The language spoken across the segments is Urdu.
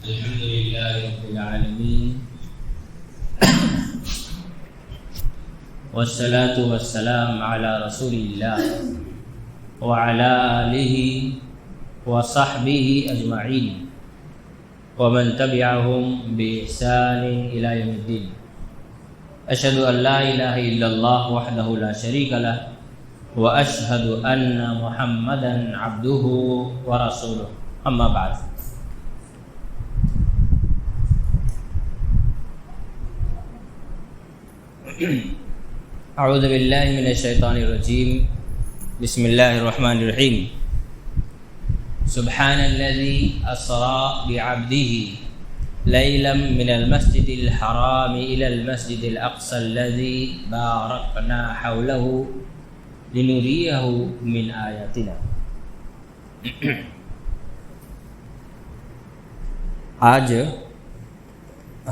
الحمد لله رب العالمين والصلاة والسلام على رسول الله وعلى آله وصحبه أجمعين ومن تبعهم بإحسان إلى يوم الدين. أشهد أن لا إله إلا الله وحده لا شريك له وأشهد أن محمدا عبده ورسوله. أما بعد. اعوذ باللہ من الشیطان الرجیم. بسم اللہ الرحمن الرحیم. سبحان الذی اسری بعبده لیلا من المسجد الحرام الى المسجد الاقصى الذی بارکنا حوله لنریہ من آیاتنا. آج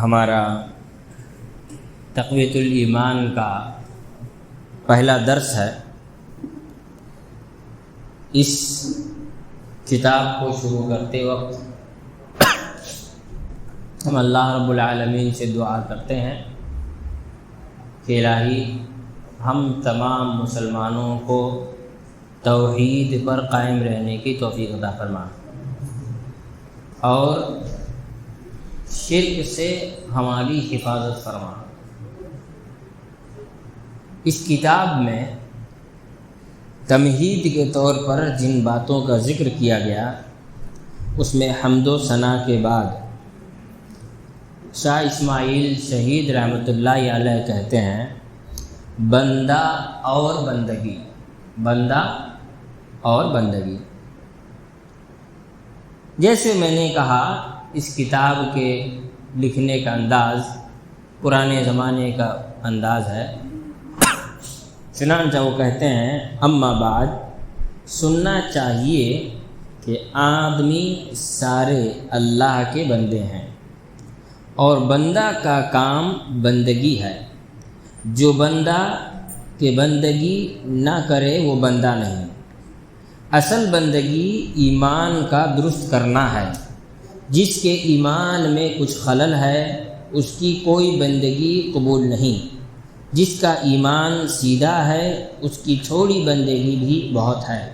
ہمارا تقویت الایمان کا پہلا درس ہے. اس کتاب کو شروع کرتے وقت ہم اللہ رب العالمین سے دعا کرتے ہیں کہ الہی ہم تمام مسلمانوں کو توحید پر قائم رہنے کی توفیق عطا فرما اور شرک سے ہماری حفاظت فرما. اس کتاب میں تمہید کے طور پر جن باتوں کا ذکر کیا گیا اس میں حمد و ثنا کے بعد شاہ اسماعیل شہید رحمۃ اللہ علیہ کہتے ہیں بندہ اور بندگی، بندہ اور بندگی. جیسے میں نے کہا اس کتاب کے لکھنے کا انداز پرانے زمانے کا انداز ہے. چنانچہ وہ کہتے ہیں اما بعد، سننا چاہیے کہ آدمی سارے اللہ کے بندے ہیں اور بندہ کا کام بندگی ہے. جو بندہ کہ بندگی نہ کرے وہ بندہ نہیں. اصل بندگی ایمان کا درست کرنا ہے. جس کے ایمان میں کچھ خلل ہے اس کی کوئی بندگی قبول نہیں. جس کا ایمان سیدھا ہے اس کی تھوڑی بندگی بھی بہت ہے.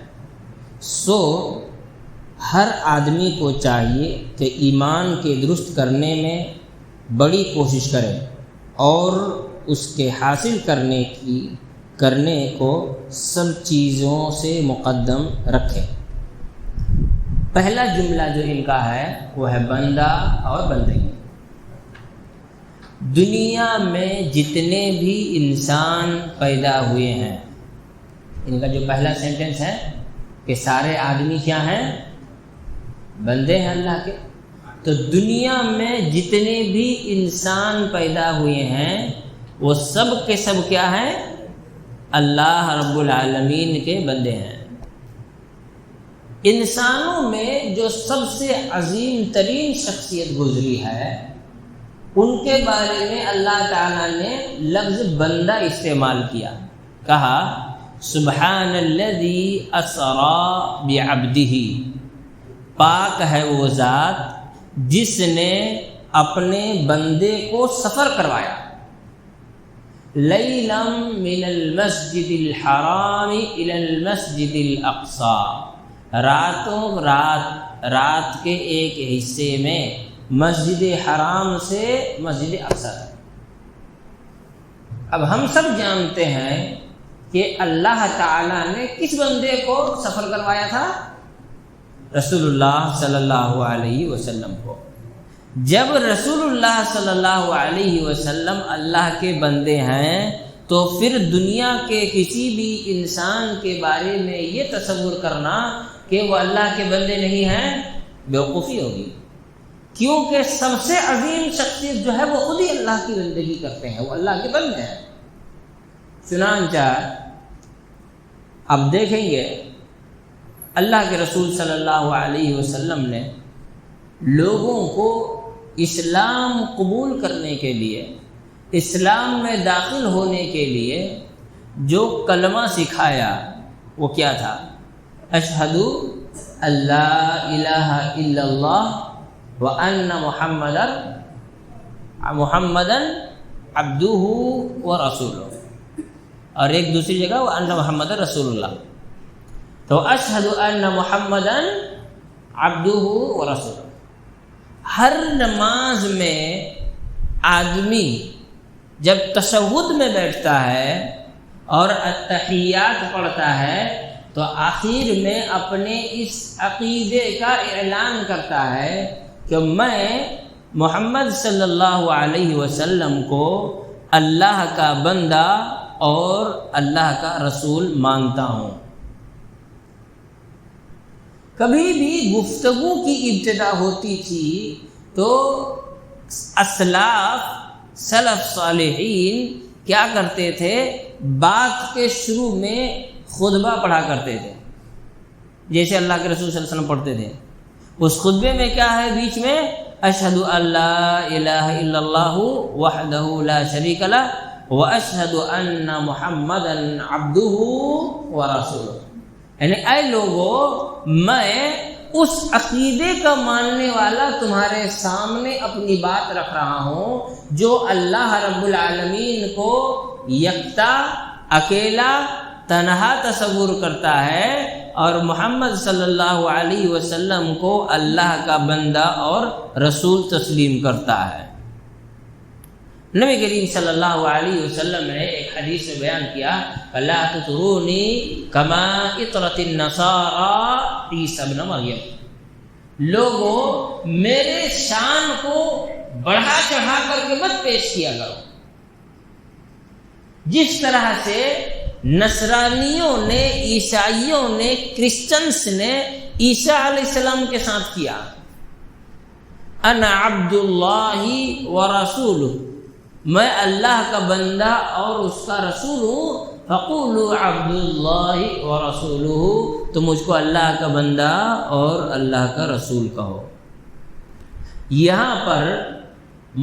سو ہر آدمی کو چاہیے کہ ایمان کے درست کرنے میں بڑی کوشش کرے اور اس کے حاصل کرنے کو سب چیزوں سے مقدم رکھے. پہلا جملہ جو ان کا ہے وہ ہے بندہ اور بندگی. دنیا میں جتنے بھی انسان پیدا ہوئے ہیں، ان کا جو پہلا سینٹنس ہے کہ سارے آدمی کیا ہیں؟ بندے ہیں اللہ کے. تو دنیا میں جتنے بھی انسان پیدا ہوئے ہیں وہ سب کے سب کیا ہیں؟ اللہ رب العالمین کے بندے ہیں. انسانوں میں جو سب سے عظیم ترین شخصیت گزری ہے ان کے بارے میں اللہ تعالیٰ نے لفظ بندہ استعمال کیا. کہا سبحان الذی اسری بعبدہ، پاک ہے وہ ذات جس نے اپنے بندے کو سفر کروایا. لیلا من المسجد الحرام الی المسجد الاقصی، رات کے ایک حصے میں مسجد حرام سے مسجد اقصی. اب ہم سب جانتے ہیں کہ اللہ تعالیٰ نے کس بندے کو سفر کروایا تھا؟ رسول اللہ صلی اللہ علیہ وسلم کو. جب رسول اللہ صلی اللہ علیہ وسلم اللہ کے بندے ہیں تو پھر دنیا کے کسی بھی انسان کے بارے میں یہ تصور کرنا کہ وہ اللہ کے بندے نہیں ہیں بیوقوفی ہوگی. کیونکہ سب سے عظیم شخصیت جو ہے وہ خود ہی اللہ کی بندگی کرتے ہیں، وہ اللہ کے بندے ہیں. چنانچہ اب دیکھیں گے اللہ کے رسول صلی اللہ علیہ وسلم نے لوگوں کو اسلام قبول کرنے کے لیے، اسلام میں داخل ہونے کے لیے جو کلمہ سکھایا وہ کیا تھا؟ اشہدو اللہ الہ الا اللہ وَأَنَّ مُحَمَّدًا عَبْدُهُ وَرَسُولُهُ، اور ایک دوسری جگہ وَأَنَّ مُحَمَّدًا رسول اللہ. تو اشہد ان محمدًا عبدہ ورسولہ. ہر نماز میں آدمی جب تشہد میں بیٹھتا ہے اور التحیات پڑھتا ہے تو آخر میں اپنے اس عقیدے کا اعلان کرتا ہے کہ میں محمد صلی اللہ علیہ وسلم کو اللہ کا بندہ اور اللہ کا رسول مانتا ہوں. کبھی بھی گفتگو کی ابتدا ہوتی تھی تو اسلاف سلف صالحین کیا کرتے تھے؟ بات کے شروع میں خطبہ پڑھا کرتے تھے، جیسے اللہ کے رسول صلی اللہ علیہ وسلم پڑھتے تھے. اس خطبے میں کیا ہے؟ بیچ میں اشہد ان لا الہ الا اللہ وحدہ لا شریک لہ واشہد ان محمدا عبدہ ورسولہ. یعنی اے لوگو، میں اس عقیدے کا ماننے والا تمہارے سامنے اپنی بات رکھ رہا ہوں جو اللہ رب العالمین کو یکتا، اکیلا، تنہا تصور کرتا ہے اور محمد صلی اللہ علیہ وسلم کو اللہ کا بندہ اور رسول تسلیم کرتا ہے. نبی کریم صلی اللہ علیہ وسلم نے ایک حدیث میں بیان کیا لا تطرونی کما اطرت النصارى عیسی ابن مریم. لوگوں، میرے شان کو بڑھا چڑھا کر کے مت پیش کیا کرو جس طرح سے نصرانیوں نے، عیسائیوں نے، کرسچنس نے عیسیٰ علیہ السلام کے ساتھ کیا. انا عبد اللہ ورسولہ، میں اللہ کا بندہ اور اس کا رسول ہوں. فقولوا عبد اللہ ورسولہ، تو مجھ کو اللہ کا بندہ اور اللہ کا رسول کہو. یہاں پر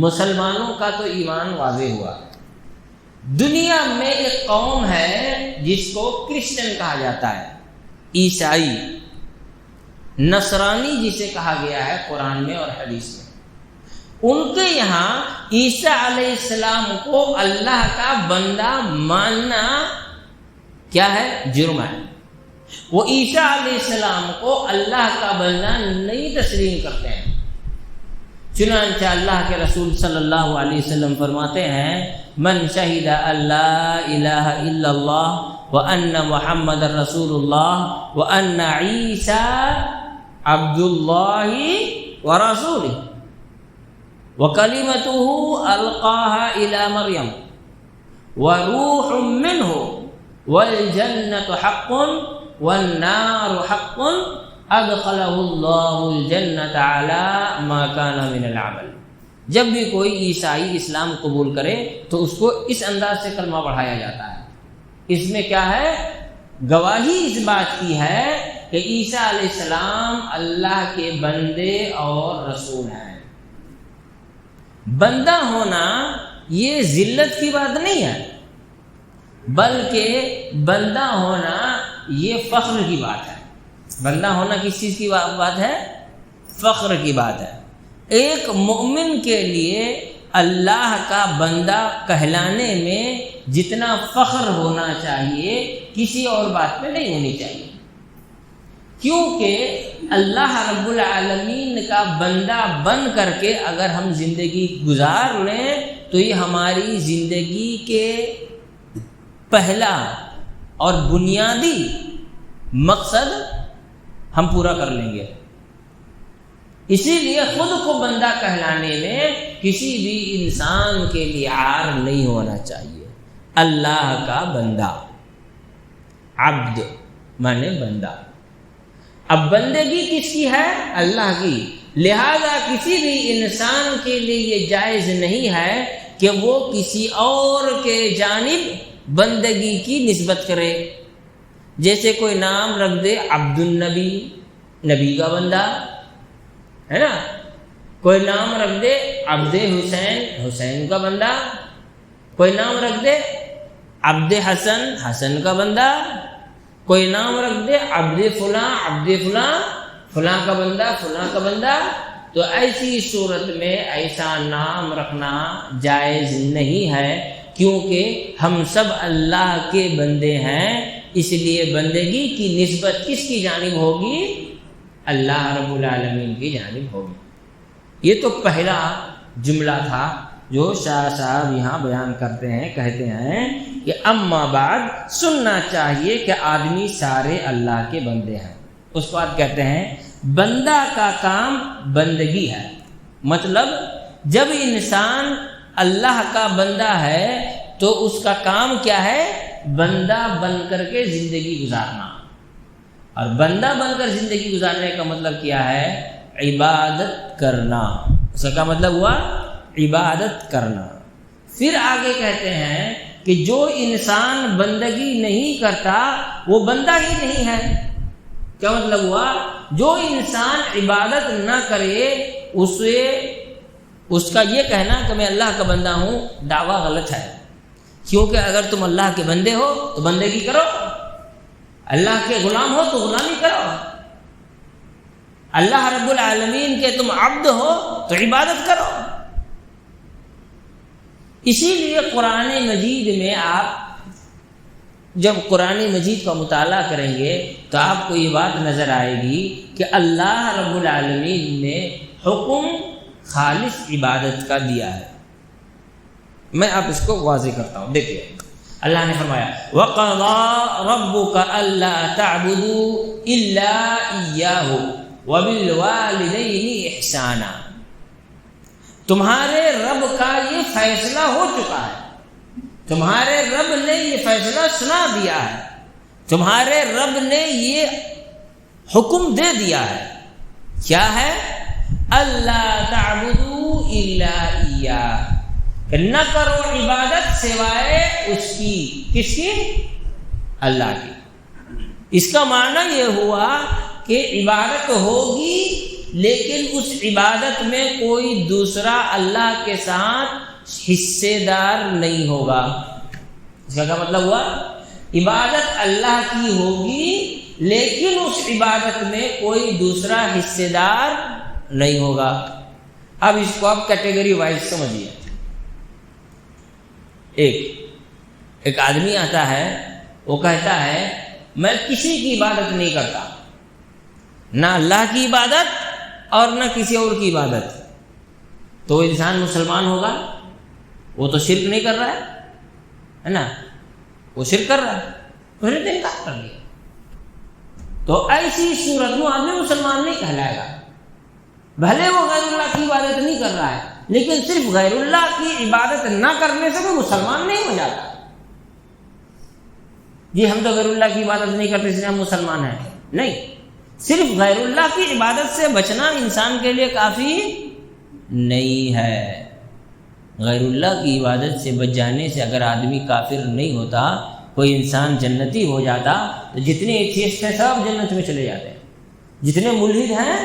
مسلمانوں کا تو ایمان واضح ہوا. دنیا میں ایک قوم ہے جس کو کرسچن کہا جاتا ہے، عیسائی، نصرانی جسے کہا گیا ہے قرآن میں اور حدیث میں. ان کے یہاں عیسیٰ علیہ السلام کو اللہ کا بندہ ماننا کیا ہے؟ جرم ہے. وہ عیسیٰ علیہ السلام کو اللہ کا بندہ نہیں تسلیم کرتے ہیں. چنانچہ اللہ کے رسول صلی اللہ علیہ وسلم فرماتے ہیں من شہد اللہ الہ الا اللہ وان محمد رسول اللہ وان عیسیٰ عبد اللہ ورسولہ وَكَلِمَتُهُ أَلْقَاهَا إِلَى مَرْيَمَ وَرُوحٌ مِّنْهُ وَالْجَنَّةُ حَقٌّ وَالنَّارُ حَقٌّ أَدْخَلَهُ اللَّهُ الْجَنَّةَ عَلَى مَا كَانَ مِنَ الْعَمَلِ. جب بھی کوئی عیسائی اسلام قبول کرے تو اس کو اس انداز سے کلمہ پڑھایا جاتا ہے. اس میں کیا ہے؟ گواہی اس بات کی ہے کہ عیسیٰ علیہ السلام اللہ کے بندے اور رسول ہیں. بندہ ہونا یہ ذلت کی بات نہیں ہے، بلکہ بندہ ہونا یہ فخر کی بات ہے. بندہ ہونا کس چیز کی بات ہے؟ فخر کی بات ہے. ایک مومن کے لیے اللہ کا بندہ کہلانے میں جتنا فخر ہونا چاہیے کسی اور بات میں نہیں ہونی چاہیے، کیونکہ اللہ رب العالمین کا بندہ بن کر کے اگر ہم زندگی گزار لیں تو یہ ہماری زندگی کے پہلا اور بنیادی مقصد ہم پورا کر لیں گے. اسی لیے خود کو بندہ کہلانے میں کسی بھی انسان کے لیے عار نہیں ہونا چاہیے. اللہ کا بندہ، عبد مانے بندہ. اب بندگی کس کی ہے؟ اللہ کی. لہذا کسی بھی انسان کے لیے یہ جائز نہیں ہے کہ وہ کسی اور کے جانب بندگی کی نسبت کرے. جیسے کوئی نام رکھ دے عبد النبی، نبی کا بندہ ہے نا. کوئی نام رکھ دے عبد حسین، حسین کا بندہ. کوئی نام رکھ دے عبد حسن، حسن کا بندہ. کوئی نام رکھ دے عبد فلاں، عبد فلاں، فلاں کا بندہ، فلاں کا بندہ. تو ایسی صورت میں ایسا نام رکھنا جائز نہیں ہے، کیونکہ ہم سب اللہ کے بندے ہیں، اس لیے بندگی کی نسبت کس کی جانب ہوگی؟ اللہ رب العالمین کی جانب ہوگی۔ یہ تو پہلا جملہ تھا جو شاہ صاحب یہاں بیان کرتے ہیں، کہتے ہیں کہ اما بعد سننا چاہیے کہ آدمی سارے اللہ کے بندے ہیں۔ اس کے بعد کہتے ہیں بندہ کا کام بندگی ہے، مطلب جب انسان اللہ کا بندہ ہے تو اس کا کام کیا ہے؟ بندہ بن کر کے زندگی گزارنا۔ اور بندہ بن کر زندگی گزارنے کا مطلب کیا ہے؟ عبادت کرنا۔ اس کا کیا مطلب ہوا؟ عبادت کرنا۔ پھر آگے کہتے ہیں کہ جو انسان بندگی نہیں کرتا وہ بندہ ہی نہیں ہے۔ کیا مطلب ہوا؟ جو انسان عبادت نہ کرے اس کا یہ کہنا کہ میں اللہ کا بندہ ہوں دعویٰ غلط ہے، کیونکہ اگر تم اللہ کے بندے ہو تو بندگی کرو، اللہ کے غلام ہو تو غلامی کرو، اللہ رب العالمین کے تم عبد ہو تو عبادت کرو۔ اسی لیے قرآن مجید میں آپ جب قرآن مجید کا مطالعہ کریں گے تو آپ کو یہ بات نظر آئے گی کہ اللہ رب العالمین نے حکم خالص عبادت کا دیا ہے۔ میں آپ اس کو واضح کرتا ہوں، دیکھیے اللہ نے فرمایا وَقَضَىٰ رَبُّكَ أَلَّا تَعْبُدُوا إِلَّا إِيَّاهُ وَبِالْوَالِدَيْنِ إِحْسَانًا۔ تمہارے رب کا یہ فیصلہ ہو چکا ہے، تمہارے رب نے یہ فیصلہ سنا دیا ہے، تمہارے رب نے یہ حکم دے دیا ہے۔ کیا ہے؟ اللہ تعبدوا الا ایاہ، کہ نہ کرو عبادت سوائے اس کی۔ کس کی؟ اللہ کی۔ اس کا معنی یہ ہوا کہ عبادت ہوگی لیکن اس عبادت میں کوئی دوسرا اللہ کے ساتھ حصے دار نہیں ہوگا۔ اس کا کیا مطلب ہوا؟ عبادت اللہ کی ہوگی لیکن اس عبادت میں کوئی دوسرا حصے دار نہیں ہوگا۔ اب اس کو آپ کیٹیگری وائز سمجھیے۔ ایک آدمی آتا ہے، وہ کہتا ہے میں کسی کی عبادت نہیں کرتا، نہ اللہ کی عبادت اور نہ کسی اور کی عبادت، تو وہ انسان مسلمان ہوگا؟ وہ تو شرک نہیں کر رہا ہے نا، وہ شرک کر رہا ہے، اس نے انکار کر دیا۔ تو ایسی صورت میں آدمی مسلمان نہیں کہلائے گا، بھلے وہ غیر اللہ کی عبادت نہیں کر رہا ہے لیکن صرف غیر اللہ کی عبادت نہ کرنے سے وہ مسلمان نہیں ہو جاتا۔ جی ہم تو غیر اللہ کی عبادت نہیں کرتے اس لیے ہم مسلمان ہیں، نہیں، صرف غیر اللہ کی عبادت سے بچنا انسان کے لیے کافی نہیں ہے۔ غیر اللہ کی عبادت سے بچ جانے سے اگر آدمی کافر نہیں ہوتا، کوئی انسان جنتی ہو جاتا، تو جتنے ایتھیسٹ ہیں سب جنت میں چلے جاتے ہیں، جتنے ملحد ہیں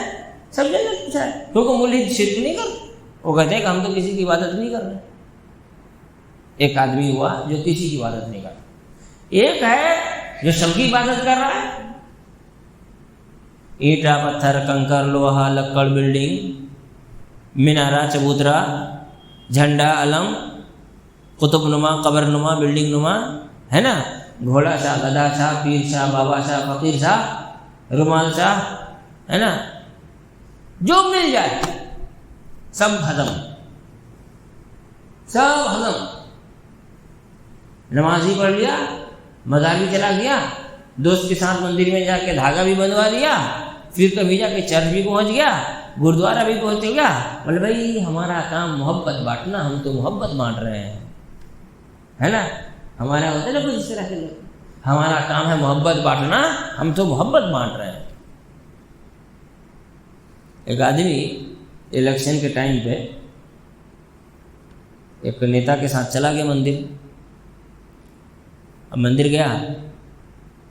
سب جنت میں چلے، کیونکہ ملحد شرک نہیں کرتے، وہ کہتے ہیں کہ ہم تو کسی کی عبادت نہیں کر رہے۔ ایک آدمی ہوا جو کسی کی عبادت نہیں کرتا، ایک ہے جو سب کی عبادت کر رہا ہے، اینٹا پتھر کنکر لوہا لکڑ بلڈنگ مینارہ چبوترا جھنڈا علم قطب نما قبر نما بلڈنگ نما ہے نا، گھوڑا شاہ گدھا شاہ پیر شاہ بابا شاہ فقیر شاہ رومال شاہ ہے نا، جو مل جائے سب ختم، سب ختم۔ نماز ہی پڑھ لیا، مزار بھی چلا گیا، دوست کے ساتھ مندر میں جا کے دھاگا بھی بندھوا لیا، پھر کبھی جا کے چرچ بھی پہنچ گیا، گردوارہ بھی پہنچ گیا، بولے بھائی ہمارا کام محبت بانٹنا، ہم تو محبت بانٹ رہے ہیں، ہے نا، ہمارا ہوتا ہے نا کچھ اس طرح کے لوگ، ہمارا کام ہے محبت بانٹنا، ہم تو محبت بانٹ رہے ہیں۔ ایک آدمی الیکشن کے ٹائم پہ ایک نیتا کے ساتھ چلا گیا مندر، اب مندر گیا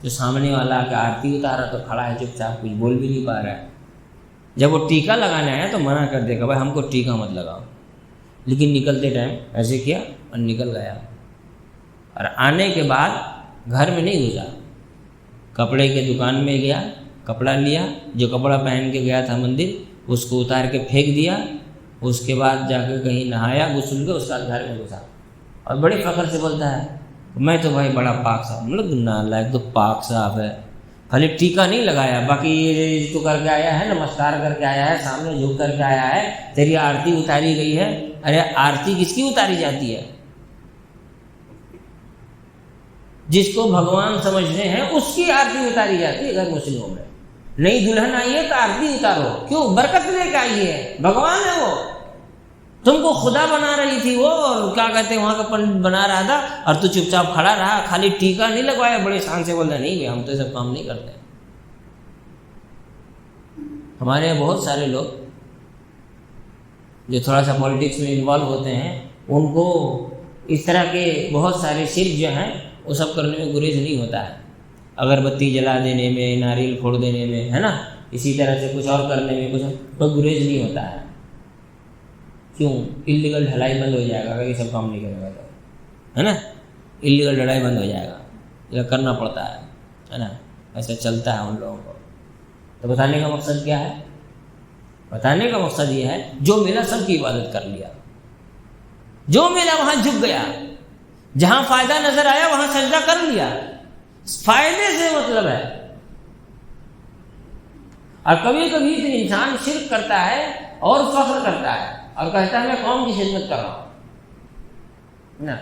تو سامنے والا آ کے آرتی اتارا تو کھڑا ہے چپ چاپ، کچھ بول بھی نہیں پا رہا ہے۔ جب وہ ٹیکا لگانے آیا تو منع کر دے گا بھائی ہم کو ٹیکا مت لگاؤ، لیکن نکلتے ٹائم ایسے کیا اور نکل گیا، اور آنے کے بعد گھر میں نہیں گھسا، کپڑے کے دکان میں گیا، کپڑا لیا، جو کپڑا پہن کے گیا تھا مندر اس کو اتار کے پھینک دیا، اس کے بعد جا کے کہیں نہایا، غسل کے اس کا گھر میں گھسا، اور بڑے فخر سے بولتا ہے میں تو بھائی بڑا پاک صاف، مطلب نالائق تو پاک صاف ہے، خالی ٹیکا نہیں لگایا، باقی یہ تو کر کے آیا ہے، نمسکار کر کے آیا ہے، سامنے جھک کر کے آیا ہے، تیری آرتی اتاری گئی ہے۔ ارے آرتی کس کی اتاری جاتی ہے؟ جس کو بھگوان سمجھتے ہیں اس کی آرتی اتاری جاتی ہے۔ غیر مسلموں میں نئی دلہن آئی ہے تو آرتی اتارو، کیوں؟ برکت لے کے آئی ہے، بھگوان ہے وہ، تم کو خدا بنا رہی تھی وہ، اور کیا کہتے ہیں وہاں کا پنڈت بنا رہا تھا، اور تو چپ چاپ کھڑا رہا، خالی ٹیکا نہیں لگوایا، بڑے شان سے بولتا نہیں ہم تو یہ سب کام نہیں کرتے۔ ہمارے یہاں بہت سارے لوگ جو تھوڑا سا پولیٹکس میں انوالو ہوتے ہیں، ان کو اس طرح کے بہت سارے شرک جو ہیں وہ سب کرنے میں گریز نہیں ہوتا ہے، اگربتی جلا دینے میں، ناریل پھوڑ دینے میں، ہے نا، اسی طرح سے کچھ اور کرنے میں کوئی گریز نہیں ہوتا ہے۔ کیوں؟ اللیگل ڈھلائی بند ہو جائے گا اگر یہ سب کام نہیں کرے گا تو، ہے نا، اللیگل ڈھلائی بند ہو جائے گا، یہ کرنا پڑتا ہے نا، ایسا چلتا ہے ان لوگوں کو۔ تو بتانے کا مقصد کیا ہے؟ بتانے کا مقصد یہ ہے جو ملا سب کی عبادت کر لیا، جو ملا وہاں جھک گیا، جہاں فائدہ نظر آیا وہاں سجدہ کر لیا، فائدے سے مطلب ہے۔ اور کبھی کبھی تو انسان شرک کرتا ہے اور فخر کرتا ہے اور کہتا ہے میں قوم کی خدمت کر رہا ہوں نا۔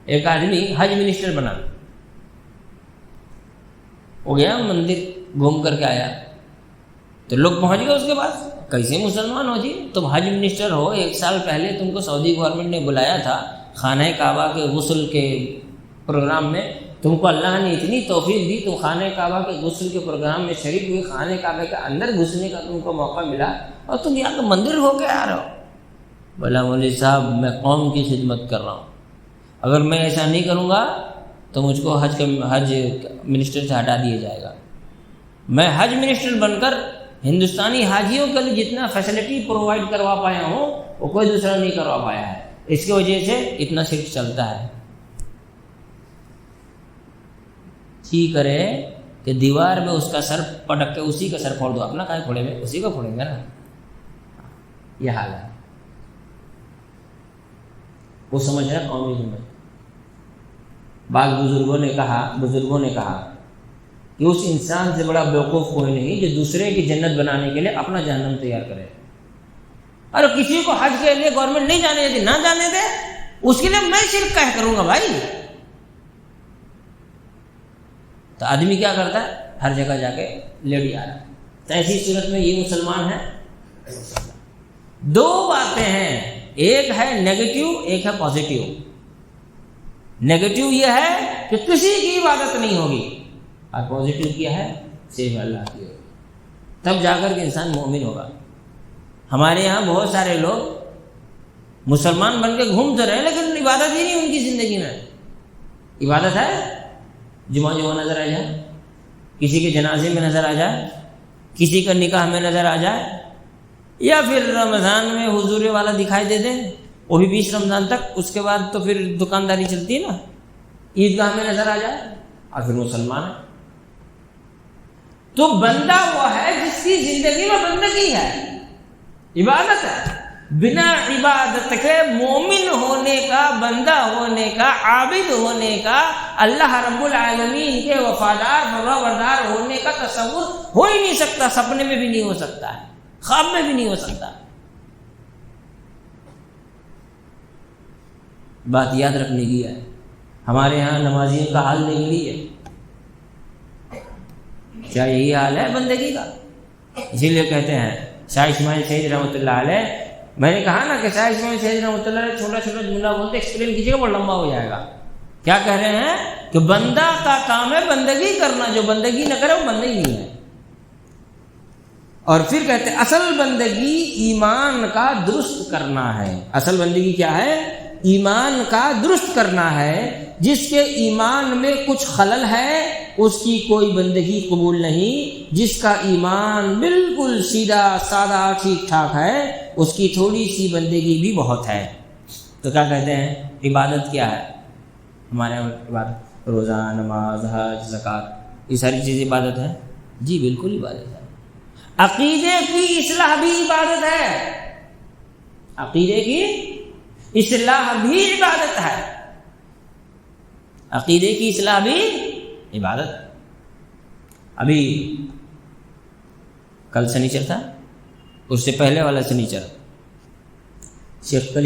ایک آدمی حج منسٹر بنا، وہ گیا مندر گھوم کر کے آیا، تو لوگ پہنچ گئے اس کے پاس، کیسے مسلمان ہو جی، تم حج منسٹر ہو، 1 سال پہلے تم کو سعودی گورنمنٹ نے بلایا تھا خانہ کعبہ کے غسل کے پروگرام میں، تم کو اللہ نے اتنی توفیق دی، تم خانہ کعبہ کے غسل کے پروگرام میں شریک ہوئے، خانہ کعبہ کے اندر گھسنے کا تم کو موقع ملا، اور تم یہاں تو مندر ہو کے آ رہے ہو۔ بولا مولوی صاحب میں قوم کی خدمت کر رہا ہوں، اگر میں ایسا نہیں کروں گا تو مجھ کو حج منسٹر سے ہٹا دیا جائے گا۔ میں حج منسٹر بن کر ہندوستانی حاجیوں کے لیے جتنا فیسلٹی پرووائڈ کروا پایا ہوں وہ کوئی دوسرا نہیں کروا پایا ہے، اس کی وجہ سے اتنا شرک چلتا ہے۔ چی کرے کہ دیوار میں اس کا سر پٹک کے اسی کا سر پھوڑ دو، اپنا کہیں پھوڑے میں اسی کو پھوڑیں گے نا، یہ حال ہے۔ وہ سمجھ رہا قومی خدمت۔ بعض بزرگوں نے کہا کہ اس انسان سے بڑا بیوقوف کوئی نہیں جو دوسرے کی جنت بنانے کے لیے اپنا جہنم تیار کرے۔ اور کسی کو حج کے لیے گورنمنٹ نہیں جانے دیتی، نہ جانے دے، اس کے لیے میں شرک کیا کروں گا بھائی؟ تو آدمی کیا کرتا ہے؟ ہر جگہ جا کے لیڈی آ رہا ہے۔ تو ایسی صورت میں یہ مسلمان ہے؟ دو باتیں ہیں، ایک ہے نیگیٹو، ایک ہے پازیٹیو۔ نیگیٹو یہ ہے کہ کسی کی عبادت نہیں ہوگی، اور پازیٹیو کیا ہے؟ صرف اللہ کی ہوگی، تب جا کر کے انسان مومن ہوگا۔ ہمارے یہاں بہت سارے لوگ مسلمان بن کے گھومتے رہے لیکن عبادت ہی نہیں ان کی زندگی میں۔ عبادت ہے جمعہ نظر آ جائے، کسی کے جنازے میں نظر آ جائے، کسی کا نکاح میں نظر آ جائے، یا پھر رمضان میں حضور والا دکھائی دے دیں، وہ بھی 20 رمضان تک، اس کے بعد تو پھر دکانداری چلتی ہے نا، عیدگاہ میں نظر آ جائے اور پھر مسلمان ہے۔ تو بندہ وہ ہے جس کی زندگی میں بندگی ہے، عبادت ہے۔ بنا عبادت کے مومن ہونے کا، بندہ ہونے کا، عابد ہونے کا، اللہ رب العالمین کے وفادار فرمانبردار ہونے کا تصور ہو ہی نہیں سکتا، سپنے میں بھی نہیں ہو سکتا ہے، خواب میں بھی نہیں ہو سکتا۔ بات یاد رکھنے کی ہے۔ ہمارے ہاں نمازیوں کا حال دیکھ لیجیے، کیا یہی حال ہے بندگی کا؟ اسی لیے کہتے ہیں شاہ اسماعیل سید رحمۃ اللہ علیہ، میں نے کہا نا کہ شاہ اسماعیل سید رحمۃ اللہ علیہ چھوٹا چھوٹا جملہ بولتے، ایکسپلین کیجیے گا بہت لمبا ہو جائے گا۔ کیا کہہ رہے ہیں کہ بندہ کا کام ہے بندگی کرنا، جو بندگی نہ کرے وہ بندہ ہی نہیں ہے۔ اور پھر کہتے ہیں اصل بندگی ایمان کا درست کرنا ہے۔ اصل بندگی کیا ہے؟ ایمان کا درست کرنا ہے۔ جس کے ایمان میں کچھ خلل ہے اس کی کوئی بندگی قبول نہیں، جس کا ایمان بالکل سیدھا سادہ ٹھیک ٹھاک ہے اس کی تھوڑی سی بندگی بھی بہت ہے۔ تو کیا کہتے ہیں عبادت کیا ہے؟ ہمارے یہاں عبادت روزہ، نماز، حج، زکوٰۃ، یہ ساری چیزیں عبادت ہے؟ جی بالکل عبادت ہے۔ عقیدے کی اصلاح بھی عبادت ہے، عقیدے کی اصلاح بھی عبادت ہے، عقیدے کی اصلاح بھی عبادت۔ ابھی کل سنیچر تھا، اس سے پہلے والا سنیچر شیخ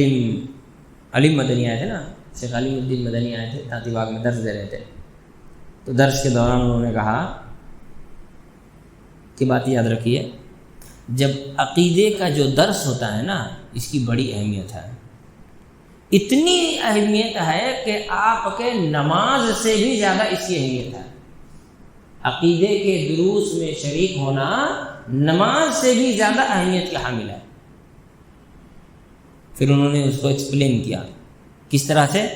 علی مدنی آئے تھے نا، شیخ علی الدین مدنی آئے تھے، تاتی باغ میں درس دے رہے تھے۔ تو درس کے دوران انہوں نے کہا کہ بات یاد رکھیے، جب عقیدے کا جو درس ہوتا ہے نا، اس کی بڑی اہمیت ہے، اتنی اہمیت ہے کہ آپ کے نماز سے بھی زیادہ اس کی اہمیت ہے۔ عقیدے کے دروس میں شریک ہونا نماز سے بھی زیادہ اہمیت کا حامل ہے۔ پھر انہوں نے اس کو ایکسپلین کیا، کس طرح سے؟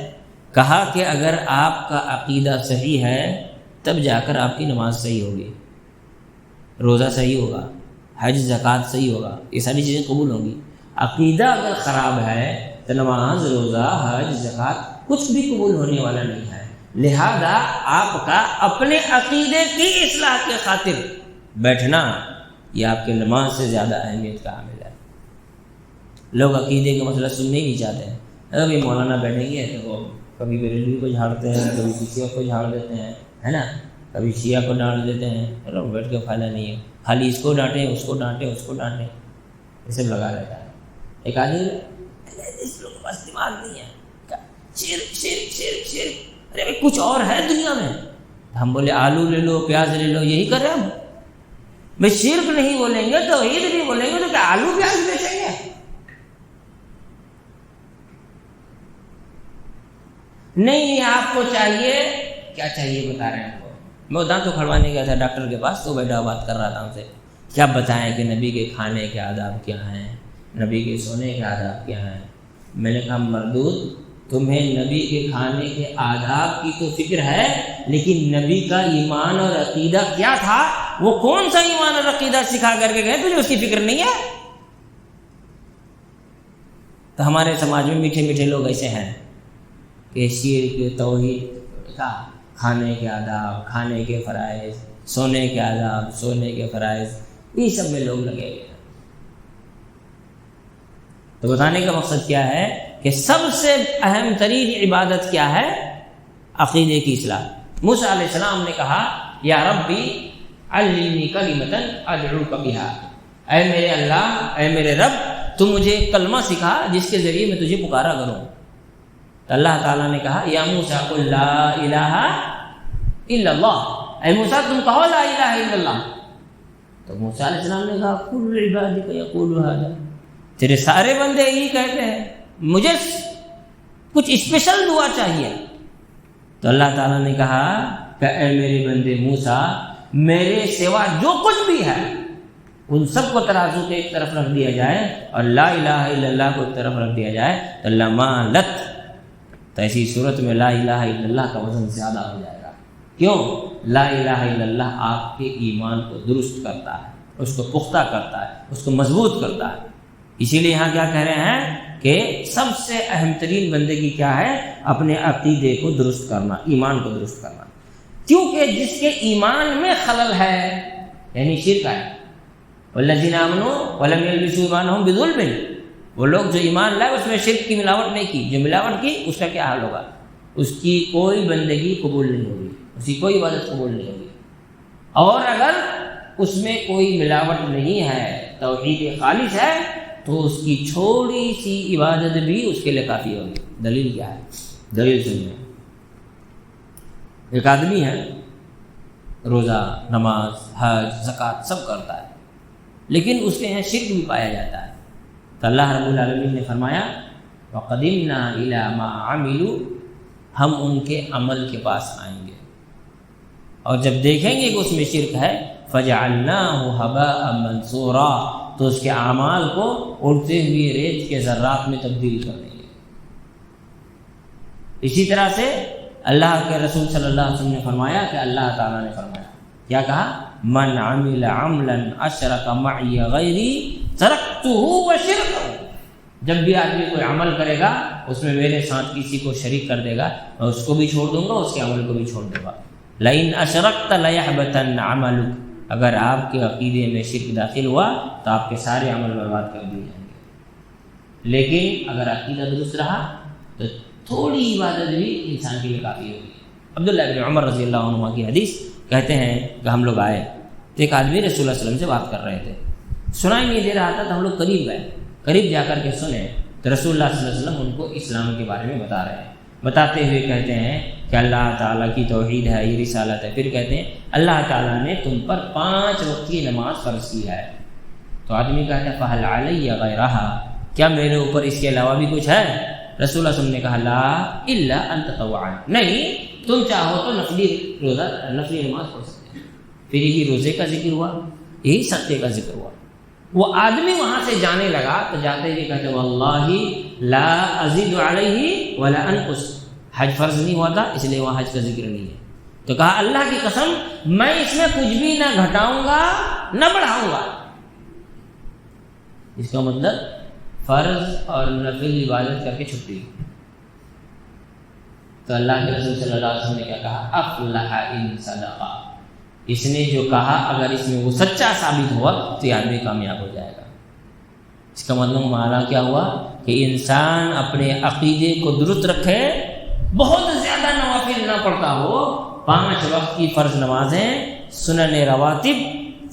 کہا کہ اگر آپ کا عقیدہ صحیح ہے تب جا کر آپ کی نماز صحیح ہوگی، روزہ صحیح ہوگا، حج زکوٰۃ صحیح ہوگا، یہ ساری چیزیں قبول ہوں گی۔ عقیدہ اگر خراب ہے تو نماز، روزہ، حج، زکوٰۃ کچھ بھی قبول ہونے والا نہیں ہے۔ لہذا آپ کا اپنے عقیدے کی اصلاح کے خاطر بیٹھنا یہ آپ کے نماز سے زیادہ اہمیت کا حامل ہے۔ لوگ عقیدے کا مسئلہ سننے ہی نہیں چاہتے ہیں۔ ابھی مولانا بیٹھیں گے تو وہ کبھی بریلوی کو جھاڑتے ہیں، کبھی کسی کو جھاڑ دیتے ہیں، ہے نا، کبھی شیعہ کو ڈانٹ دیتے ہیں۔ چلو بیٹھ کے فائدہ نہیں ہے، خالی اس کو ڈانٹیں، اس کو ڈانٹیں، اس کو ڈانٹیں، یہ سب لگا رہتا ہے۔ ایک آدمی اس لوگوں کے پاس دماغ نہیں ہے، شرک شرک شرک شرک، ارے بھائی کچھ اور ہے دنیا میں۔ ہم بولے آلو لے لو، پیاز لے لو، یہی کر رہے ہم۔ بھائی شرک نہیں بولیں گے، توحید نہیں بولیں گے، تو کیا آلو پیاز بیچیں گے؟ نہیں، آپ کو چاہیے، کیا چاہیے بتا رہے ہیں آپ کو۔ میں دانت تو کھڑوانے گیا تھا ڈاکٹر کے پاس، تو بیٹھا بات کر رہا تھا ہم سے، کیا بتائیں کہ نبی کے کھانے کے آداب کیا ہیں، نبی کے سونے کے آداب کیا ہیں۔ میں نے کہا مردود، تمہیں نبی کے کھانے کے آداب کی تو فکر ہے، لیکن نبی کا ایمان اور عقیدہ کیا تھا، وہ کون سا ایمان اور عقیدہ سکھا کر کے گئے، تجھے اس کی فکر نہیں ہے؟ تو ہمارے سماج میں میٹھے میٹھے لوگ ایسے ہیں کہ شرک، توحید، کھانے کے آداب، کھانے کے فرائض، سونے کے آداب، سونے کے فرائض، یہ سب میں لوگ لگے ہوئے ہیں۔ تو بتانے کا مقصد کیا ہے کہ سب سے اہم ترین عبادت کیا ہے؟ عقیدے کی اصلاح۔ موسیٰ علیہ السلام نے کہا یا ربی علمنی کلمۃ ادعوک بہا، اے میرے اللہ، اے میرے رب، تو مجھے ایک کلمہ سکھا جس کے ذریعے میں تجھے پکارا کروں۔ تو اللہ تعالیٰ نے کہا یا موسیٰ قل لا الہ الا اللہ، اے موسیٰ تم کہو لا الہ الا اللہ۔ تو موسیٰ علیہ السلام نے کہا کل عبادک یقول ھذا، تیرے سارے بندے یہی کہتے ہیں، مجھے کچھ اسپیشل دعا چاہیے۔ تو اللہ تعالیٰ نے کہا کہ اے میرے بندے موسیٰ، میرے سوا جو کچھ بھی ہے ان سب کو ترازو کے ایک طرف رکھ دیا جائے اور لا الہ الا اللہ کو ایک طرف رکھ دیا جائے تو لمالت، تو ایسی صورت میں لا الہ الا اللہ کا وزن زیادہ ہو جائے گا۔ کیوں؟ لا الہ الا اللہ آپ کے ایمان کو درست کرتا ہے، اس کو پختہ کرتا ہے، اس کو مضبوط کرتا ہے۔ اسی لیے یہاں کیا کہہ رہے ہیں کہ سب سے اہم ترین بندگی کیا ہے؟ اپنے عقیدے کو درست کرنا، ایمان کو درست کرنا۔ کیونکہ جس کے ایمان میں خلل ہے، یعنی شرک ہے، والذین آمنوا ولم یلبسوا ایمانہم بظلم، وہ لوگ جو ایمان لائے اس میں شرک کی ملاوٹ نہیں کی، جو ملاوٹ کی اس کا کیا حال ہوگا؟ اس کی کوئی بندگی قبول نہیں ہوگی، اس کی کوئی عبادت قبول نہیں ہوگی۔ اور اگر اس میں کوئی ملاوٹ نہیں ہے، توحید خالص ہے، تو اس کی چھوٹی سی عبادت بھی اس کے لیے کافی ہوگی۔ دلیل کیا ہے؟ دلیل سنیے۔ ایک آدمی ہے، روزہ، نماز، حج، زکوٰۃ سب کرتا ہے، لیکن اس کے یہاں شرک بھی پایا جاتا ہے۔ تو اللہ رب العالمین نے فرمایا وَقَدِمْنَا إِلَىٰ مَا عَمِلُوا، ہم ان کے عمل کے پاس آئیں گے اور جب دیکھیں گے کہ اس میں شرک ہے فَجَعَلْنَاهُ هَبَاءً مَنْثُورًا، تو اس کے اعمال کو اڑتے ہوئے ریت کے ذرات میں تبدیل کر دیں گے۔ اسی طرح سے اللہ کے رسول صلی اللہ علیہ وسلم نے فرمایا کہ اللہ تعالیٰ نے فرمایا، کیا کہا؟ من عمل عملا اشرک معی غیری ترکتہ وشرکہ، جب بھی آدمی کوئی عمل کرے گا اس میں میرے ساتھ کسی کو شریک کر دے گا، میں اس کو بھی چھوڑ دوں گا، اس کے عمل کو بھی چھوڑ دوں گا۔ لئن اشرکت لیحبطن عملک، اگر آپ کے عقیدے میں شرک داخل ہوا تو آپ کے سارے عمل برباد کر دیے جائیں گے، لیکن اگر عقیدہ درست رہا تو تھوڑی عبادت بھی انسان کے لیے کافی ہوگی۔ عبداللہ بن عمر رضی اللہ عنہ کی حدیث کہتے ہیں کہ ہم لوگ آئے تو ایک آدمی رسول اللہ علیہ وسلم سے بات کر رہے تھے، سنائی نہیں دے رہا تھا تو ہم لوگ قریب گئے، قریب جا کر کے سنے تو رسول اللہ صلی اللہ علیہ وسلم ان کو اسلام کے بارے میں بتا رہے ہیں، بتاتے ہوئے کہتے ہیں کہ اللہ تعالیٰ کی توحید ہے، یہ رسالت ہے۔ پھر کہتے ہیں اللہ تعالیٰ نے تم پر 5 وقت کی نماز فرض کی ہے۔ تو آدمی کہتا ہے فہل علی غیرہا، کیا میرے اوپر اس کے علاوہ بھی کچھ ہے؟ رسول اللہ صلی اللہ علیہ وسلم نے کہا لا الا ان تطوعا، نہیں تم چاہو تو نفلی روزہ نفلی نماز پڑھ سکتے ہیں۔ پھر یہی روزے کا ذکر ہوا، یہی صدقے کا ذکر ہوا۔ وہ آدمی وہاں سے جانے لگا تو جاتے ہوئے کہتے واللہ لا ازید علیہ ولا انقص، حج فرض نہیں ہوا تھا اس لیے وہاں حج کا ذکر نہیں ہے۔ تو کہا اللہ کی قسم میں اس میں کچھ بھی نہ گھٹاؤں گا نہ بڑھاؤں گا۔ اس کا مطلب فرض اور نفل عبادت کر کے چھٹی۔ تو اللہ کے رسول صلی اللہ علیہ وسلم نے کیا کہا افلح ان صدقہ، اس نے جو کہا اگر اس میں وہ سچا ثابت ہوا تو یہ آدمی کامیاب ہو جائے گا۔ اس کا مطلب معنی کیا ہوا کہ انسان اپنے عقیدے کو درست رکھے، بہت زیادہ نوافل نہ پڑھتا ہو، 5 وقت کی فرض نمازیں، سنن رواتب،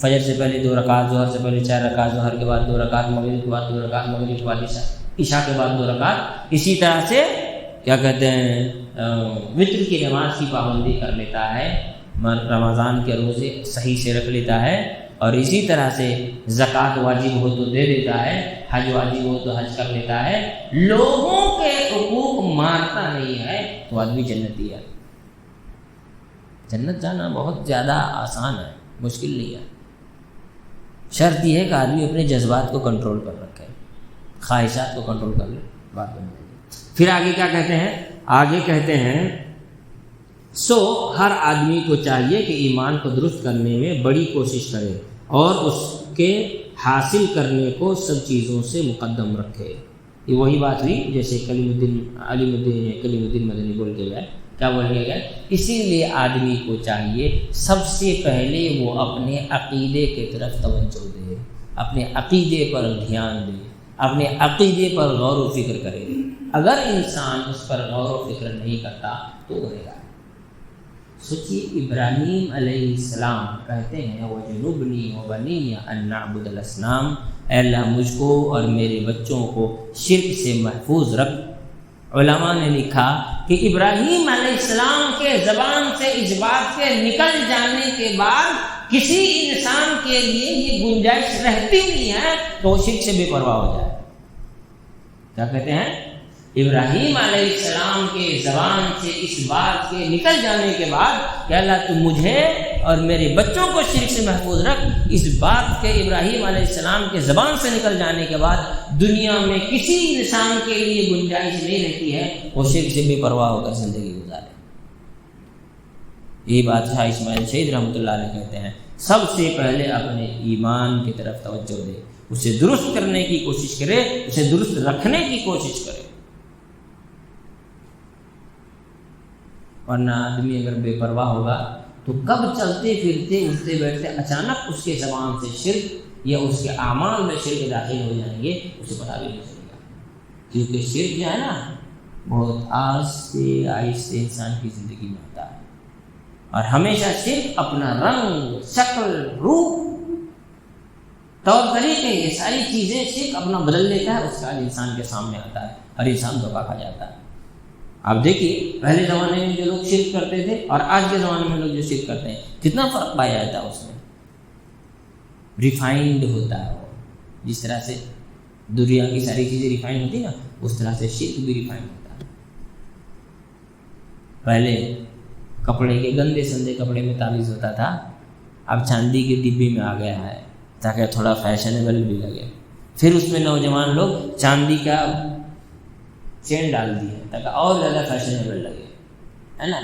فجر سے پہلے 2 رکعت، ظہر سے پہلے 4 رکعت، ظہر کے بعد 2 رکعت، مغرب کے بعد 2 رکعت، مغرب کے بعد عشاء کے بعد 2 رکعت، اسی طرح سے کیا کہتے ہیں وتر کی نماز کی پابندی کر لیتا ہے، رمضان کے روزے صحیح سے رکھ لیتا ہے، اور اسی طرح سے زکوٰۃ واجب ہو تو دے دیتا ہے، حج واجب ہو تو حج کر لیتا ہے، لوگوں کے حقوق مارتا نہیں ہے، تو آدمی جنتی ہے۔ جنت جانا بہت زیادہ آسان ہے، مشکل نہیں ہے، شرط یہ ہے کہ آدمی اپنے جذبات کو کنٹرول کر رکھے، خواہشات کو کنٹرول کر لے، بات بن جائے گی۔ پھر آگے کیا کہتے ہیں؟ آگے کہتے ہیں سو ہر آدمی کو چاہیے کہ ایمان کو درست کرنے میں بڑی کوشش کرے اور اس کے حاصل کرنے کو سب چیزوں سے مقدم رکھے۔ یہ وہی بات ہوئی جیسے کلیم الدین مدنی بول کے گئے، کیا بول کے گئے؟ اسی لیے آدمی کو چاہیے سب سے پہلے وہ اپنے عقیدے کی طرف توجہ دے، اپنے عقیدے پر دھیان دے، اپنے عقیدے پر غور و فکر کرے۔ اگر انسان اس پر غور و فکر نہیں کرتا تو رہے گا۔ سوچیے ابراہیم علیہ السلام کہتے ہیں وَجُنُبْنِي وَبَنِيَّ أَن نَعْبُدَ الْأَصْنَامَ، اے اللہ مجھ کو اور میرے بچوں کو شرک سے محفوظ رکھ۔ علماء نے لکھا کہ ابراہیم علیہ السلام کے زبان سے اس بات کے نکل جانے کے بعد کسی انسان کے لیے یہ گنجائش رہتی نہیں ہے تو وہ شرک سے بے پرواہ ہو جائے۔ کیا کہتے ہیں؟ ابراہیم علیہ السلام کے زبان سے اس بات کے نکل جانے کے بعد کہ اللہ تو مجھے اور میرے بچوں کو شرک سے محفوظ رکھ، اس بات کے ابراہیم علیہ السلام کے زبان سے نکل جانے کے بعد دنیا میں کسی انسان کے لیے گنجائش نہیں رہتی ہے وہ شرک سے بے پرواہ ہو کر زندگی گزارے۔ یہ بادشاہ اسماعیل شہید رحمۃ اللہ علیہ کہتے ہیں سب سے پہلے اپنے ایمان کی طرف توجہ دے، اسے درست کرنے کی کوشش کرے، اسے درست رکھنے کی کوشش کرے، ورنہ آدمی اگر بے پرواہ ہوگا تو کب چلتے پھرتے اٹھتے بیٹھتے اچانک اس کے زبان سے شرک یا اس کے اعمال میں شرک داخل ہو جائیں گے، اسے پتہ بھی نہیں چلے گا۔ کیونکہ شرک جو ہے نا بہت آہستہ آہستہ انسان کی زندگی میں ہوتا ہے، اور ہمیشہ شرک اپنا رنگ، شکل، روپ، طور طریقے، یہ ساری چیزیں شرک اپنا بدل لیتا ہے، اس کا انسان کے سامنے آتا ہے اور انسان دھوکہ کھا جاتا ہے۔ آپ دیکھیے پہلے زمانے میں جو لوگ شرک کرتے تھے اور آج کے زمانے میں لوگ جو شرک کرتے ہیں کتنا فرق پایا جاتا ہے، اس میں ریفائنڈ ہوتا ہے وہ، جس طرح سے دنیا کی ساری چیزیں ریفائنڈ ہوتی ہیں نا اس طرح سے شرک بھی ریفائنڈ ہوتا ہے۔ پہلے کپڑے کے گندے سندے کپڑے میں تعویذ ہوتا تھا، اب چاندی کے ڈبے میں آ گیا ہے تاکہ تھوڑا فیشنیبل بھی لگے، پھر اس میں نوجوان لوگ چاندی کا چین ڈال دی ہے تاکہ اور زیادہ فیشنیبل لگے، ہے نا۔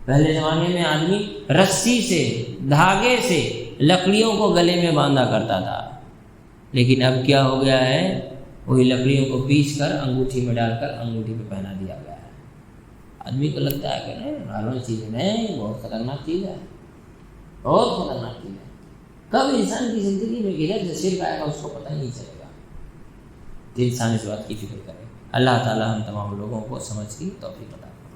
پہلے زمانے میں آدمی رسی سے، دھاگے سے لکڑیوں کو گلے میں باندھا کرتا تھا، لیکن اب کیا ہو گیا ہے، وہی لکڑیوں کو پیس کر انگوٹھی میں ڈال کر انگوٹھی پہ پہنا دیا گیا ہے۔ آدمی کو لگتا ہے کہ نہیں معلوم چیز نہیں، بہت خطرناک چیز ہے، بہت خطرناک چیز ہے. کب انسان کی زندگی میں ادھر سے شرک آئے گا اس کو پتہ ہی نہیں چلے گا. تو انسان اس بات کی فکر کرے. اللہ تعالیٰ ہم تمام لوگوں کو سمجھ کی توفیق عطا فرمائے.